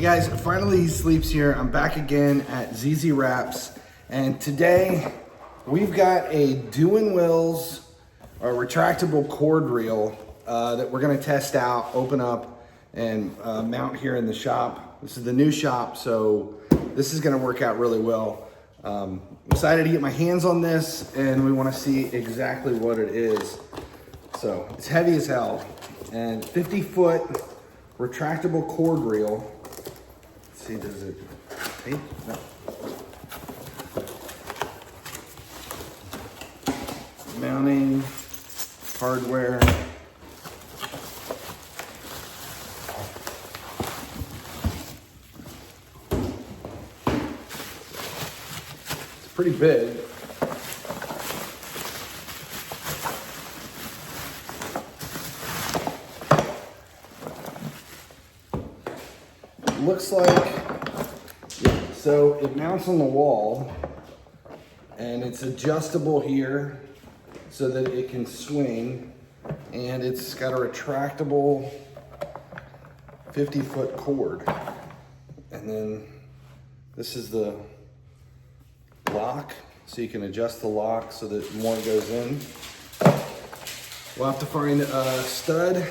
guys, finally he sleeps here. I'm back again at ZZ.Wraps, and today we've got a Dewenwils retractable cord reel that we're gonna test out, open up, and mount here in the shop. This is the new shop, so this is gonna work out really well. I'm excited to get my hands on this, and we wanna see exactly what it is. So it's heavy as hell, and 50-foot retractable cord reel. Let's see, does it tape? No. Mounting, hardware. It's pretty big. Looks like, yeah, so it mounts on the wall and it's adjustable here so that it can swing, and it's got a retractable 50-foot cord. And then this is the lock, so you can adjust the lock so that more goes in. We'll have to find a stud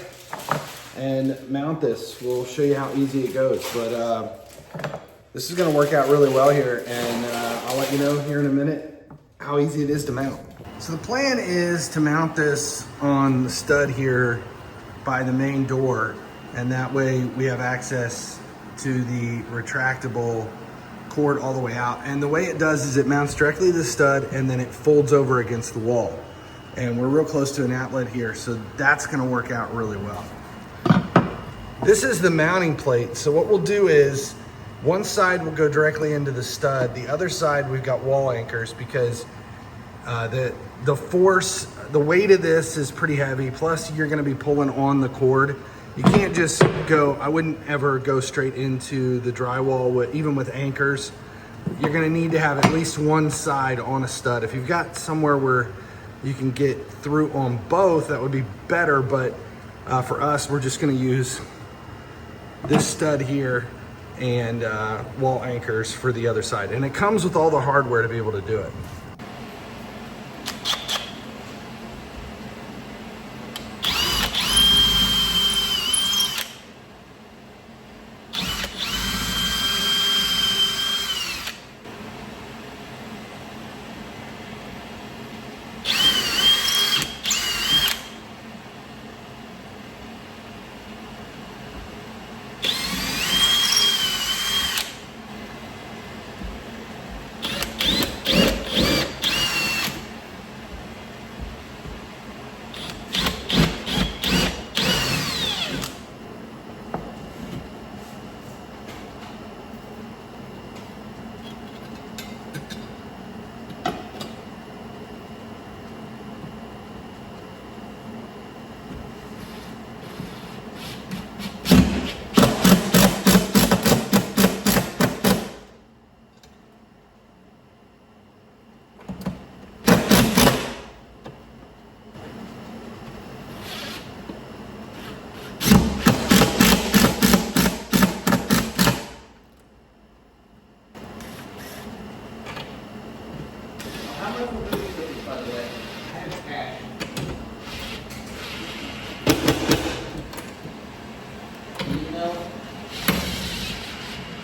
and mount this. We'll show you how easy it goes, but this is gonna work out really well here, and I'll let you know here in a minute how easy it is to mount. So the plan is to mount this on the stud here by the main door, and that way we have access to the retractable cord all the way out. And the way it does is it mounts directly to the stud and then it folds over against the wall. And we're real close to an outlet here, so that's gonna work out really well. This is the mounting plate. So what we'll do is one side will go directly into the stud. The other side, we've got wall anchors because the force, the weight of this is pretty heavy. Plus you're gonna be pulling on the cord. You can't just go, I wouldn't ever go straight into the drywall even with anchors. You're gonna need to have at least one side on a stud. If you've got somewhere where you can get through on both, that would be better, but for us, we're just gonna use this stud here and wall anchors for the other side. And it comes with all the hardware to be able to do it.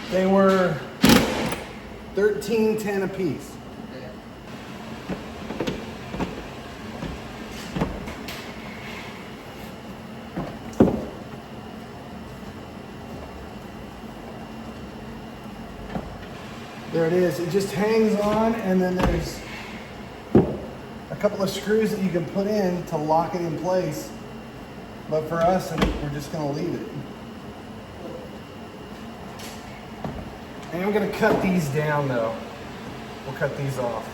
They were $13.10 a piece. There it is. It just hangs on, and then there's a couple of screws that you can put in to lock it in place. But for us, we're just going to leave it. And I'm going to cut these down though. We'll cut these off.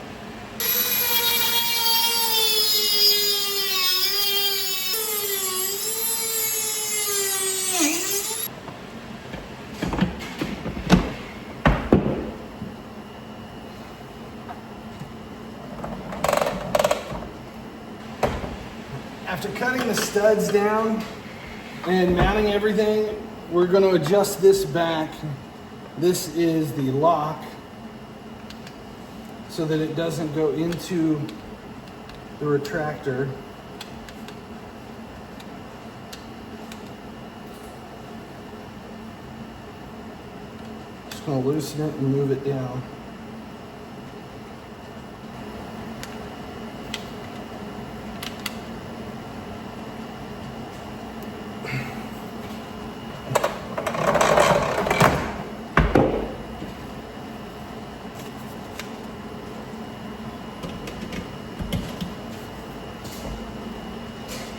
After cutting the studs down and mounting everything, we're going to adjust this back This is the lock so that it doesn't go into the retractor. Just gonna loosen it and move it down.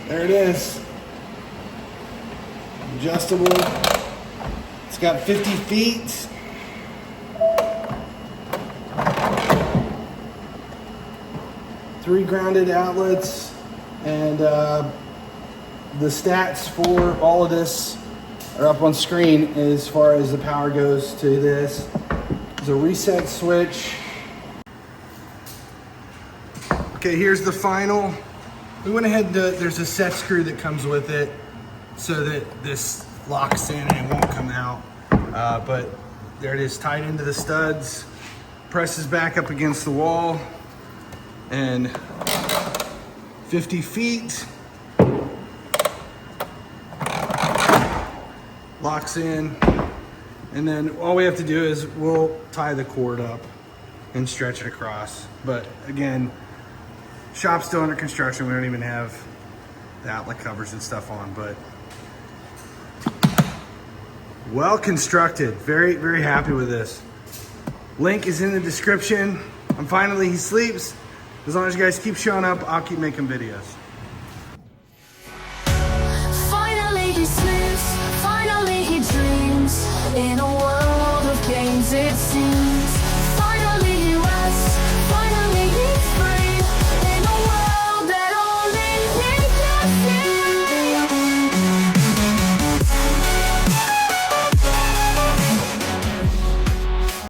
There it is. Adjustable. It's got 50 feet. Three grounded outlets, and the stats for all of this are up on screen as far as the power goes to this. There's a reset switch. Okay, here's the final. We went ahead, there's a set screw that comes with it so that this locks in and it won't come out. But there it is, tied into the studs, presses back up against the wall, and 50 feet, locks in, and then all we have to do is we'll tie the cord up and stretch it across. But again, shop's still under construction. We don't even have the outlet covers and stuff on, but well constructed. Very, very happy with this. Link is in the description. And finally, he sleeps. As long as you guys keep showing up, I'll keep making videos. Finally he sleeps, finally he dreams in a